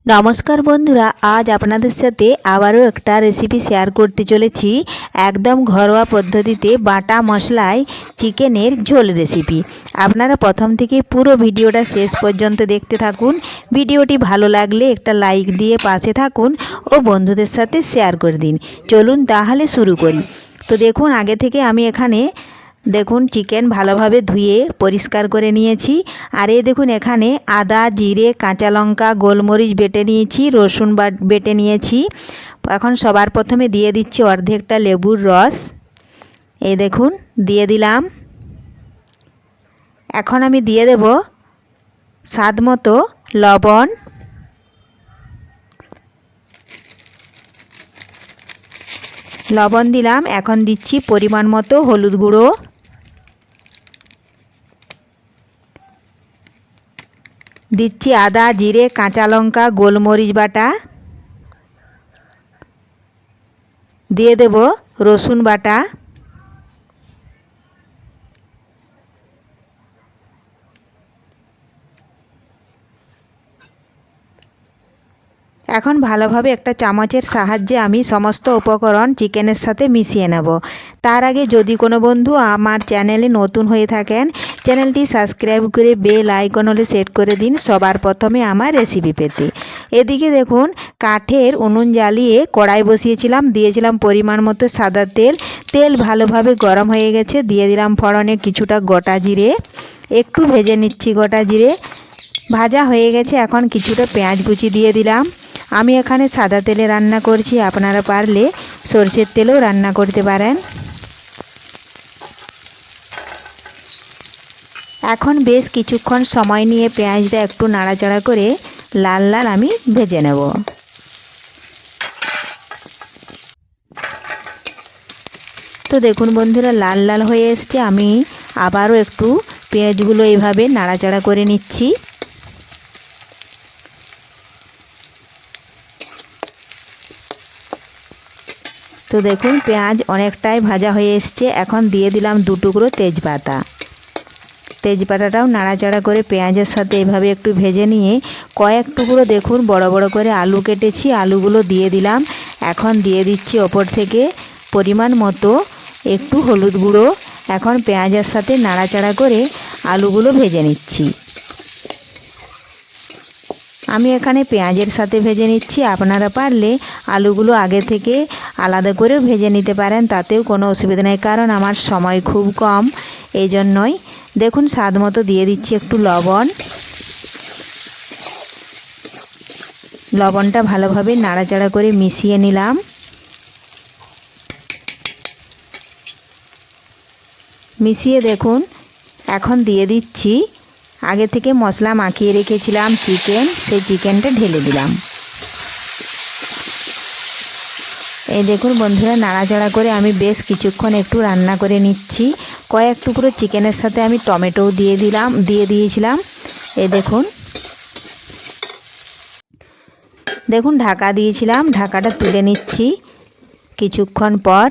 নমস্কার বন্ধুরা, আজ আপনাদের সাথে আবারও একটা রেসিপি শেয়ার করতে চলেছি। একদম ঘরোয়া পদ্ধতিতে বাটা মশলায় চিকেনের ঝোল রেসিপি। আপনারা প্রথম থেকে পুরো ভিডিওটা শেষ পর্যন্ত দেখতে থাকুন। ভিডিওটি ভালো লাগলে একটা লাইক দিয়ে পাশে থাকুন ও বন্ধুদের সাথে শেয়ার করে দিন। চলুন তাহলে শুরু করি। তো দেখুন, আগে থেকে আমি এখানে চিকেন ভালোভাবে ধুয়ে পরিষ্কার করে নিয়েছি। আর এই দেখুন, এখানে আদা, জিরে, কাঁচা লঙ্কা, গোলমরিচ বেটে নিয়েছি, রসুন বেটে নিয়েছি। এখন সবার প্রথমে দিয়ে দিচ্ছি অর্ধেকটা লেবুর রস। এই দেখুন দিয়ে দিলাম। এখন আমি দিয়ে দেব স্বাদ মতো লবণ, দিলাম। এখন দিচ্ছি পরিমাণ মতো হলুদ গুঁড়ো, দিচ্ছি আদা, জিরে, কাঁচা লঙ্কা, গোলমরিচ বাটা, দিয়ে দেব রসুন বাটা, এখন ভালোভাবে একটা চামচের সাহায্যে আমি সমস্ত উপকরণ চিকেনের সাথে মিশিয়ে নেব। তার আগে যদি কোনো বন্ধু আমার চ্যানেলে নতুন হয়ে থাকেন, চ্যানেলটি সাবস্ক্রাইব করে বেল আইকন হলে সেট করে দিন সবার প্রথমে আমার রেসিপি পেতে। এদিকে দেখুন, কাঠের উনুন জ্বালিয়ে কড়াই বসিয়েছিলাম, দিয়েছিলাম পরিমাণ মতো সাদা তেল। তেল ভালোভাবে গরম হয়ে গেছে, দিয়ে দিলাম ফোড়নে কিছুটা গোটা জিরে। একটু ভেজে নিচ্ছি গোটা জিরে। ভাজা হয়ে গেছে, এখন কিছুটা পেঁয়াজ কুচি দিয়ে দিলাম। আমি এখানে সাদা তেলে রান্না করছি, আপনারা পারলে সরষের তেলেও রান্না করতে পারেন। এখন বেশ কিছুক্ষণ সময় নিয়ে পেঁয়াজটা একটু নাড়াচাড়া করে লাল লাল আমি ভেজে নেব। তো দেখুন বন্ধুরা, লাল লাল হয়ে এসছে। আমি আবারও একটু পেঁয়াজগুলো এইভাবে নাড়াচাড়া করে নিচ্ছি। তো দেখুন, পেঁয়াজ অনেকটাই ভাজা হয়ে এসছে। এখন দিয়ে দিলাম 2 টুকরো তেজপাতা। তেজপাতাটাও নাড়াচাড়া করে পেঁয়াজের সাথে এভাবে একটু ভেজে নিয়ে কয়েক টুকরো দেখুন বড় বড় করে আলু কেটেছি, আলুগুলো দিয়ে দিলাম। এখন দিয়ে দিচ্ছি ওপর থেকে পরিমাণ মতো একটু হলুদ গুঁড়ো। এখন পেঁয়াজের সাথে নাড়াচাড়া করে আলুগুলো ভেজে নিচ্ছি। আমি এখানে পেঁয়াজের সাথে ভেজে নিচ্ছি, আপনারা পারলে আলুগুলো আগে থেকে আলাদা করে ভেজে নিতে পারেন, তাতেও কোনো অসুবিধা নেই, কারণ আমার সময় খুব কম, এই জন্যই। দেখুন, স্বাদ মতো দিয়ে দিচ্ছি একটু লবণ। লবণটা ভালোভাবে নাড়াচাড়া করে মিশিয়ে নিলাম। মিশিয়ে দেখুন, এখন দিয়ে দিচ্ছি আগে থেকে মশলা মাখিয়ে রেখেছিলাম চিকেন, সেই চিকেনটা ঢেলে দিলাম। এই দেখুন বন্ধুরা, নাড়াচাড়া করে আমি বেশ কিছুক্ষণ একটু রান্না করে নিচ্ছি। কয়েক টুকরো চিকেনের সাথে আমি টমেটোও দিয়ে দিয়েছিলাম। এই দেখুন ঢাকা দিয়েছিলাম, ঢাকাটা তুলে নিচ্ছি কিছুক্ষণ পর।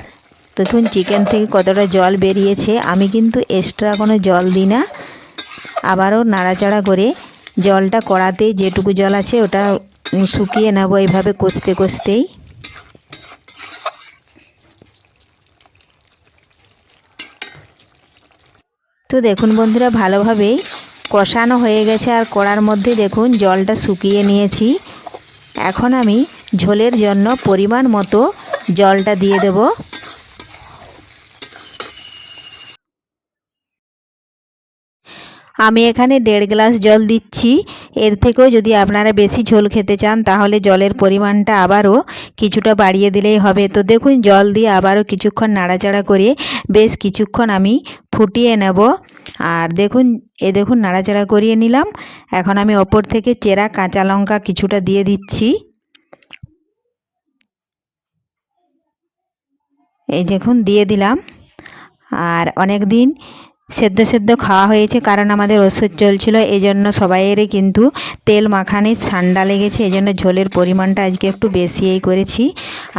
দেখুন চিকেন থেকে কতটা জল বেরিয়েছে। আমি কিন্তু এক্সট্রা কোনো জল দিই না। আবারও নাড়াচাড়া করে জলটা কড়াতেই যেটুকু জল আছে ওটা শুকিয়ে নেব এইভাবে কষতে কষতেই। তো দেখুন বন্ধুরা, ভালোভাবেই কষানো হয়ে গেছে আর কড়ার মধ্যে দেখুন জলটা শুকিয়ে নিয়েছি। এখন আমি ঝোলের জন্য পরিমাণ মতো জলটা দিয়ে দেব। আমি এখানে 1.5 গ্লাস জল দিচ্ছি। এর থেকেও যদি আপনারা বেশি ঝোল খেতে চান তাহলে জলের পরিমাণটা আবারও কিছুটা বাড়িয়ে দিলেই হবে। তো দেখুন, জল দিয়ে আবারও কিছুক্ষণ নাড়াচাড়া করে বেশ কিছুক্ষণ আমি ফুটিয়ে নেব। আর দেখুন নাড়াচাড়া করিয়ে নিলাম। এখন আমি ওপর থেকে চেরা কাঁচা লঙ্কা কিছুটা দিয়ে দিচ্ছি। এই দেখুন দিয়ে দিলাম। আর অনেক দিন সেদ্ধ খাওয়া হয়েছে, কারণ আমাদের ওষুধ চলছিল, এই জন্য সবাইয়েরই কিন্তু তেল মাখানে ঠান্ডা লেগেছে, এই জন্য ঝোলের পরিমাণটা আজকে একটু বেশিই করেছি।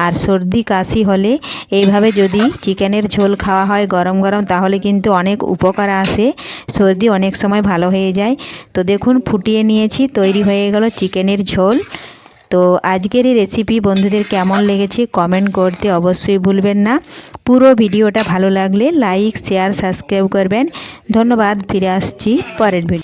আর সর্দি কাশি হলে এইভাবে যদি চিকেনের ঝোল খাওয়া হয় গরম গরম, তাহলে কিন্তু অনেক উপকার আসে, সর্দি অনেক সময় ভালো হয়ে যায়। তো দেখুন ফুটিয়ে নিয়েছি, তৈরি হয়ে গেল চিকেনের ঝোল। তো আজকের এই রেসিপি বন্ধুদের কেমন লেগেছে কমেন্ট করতে অবশ্যই ভুলবেন না। পুরো ভিডিওটা ভালো লাগলে লাইক শেয়ার সাবস্ক্রাইব করবেন। ধন্যবাদ। ফিরে আসছি পরের ভিডিও।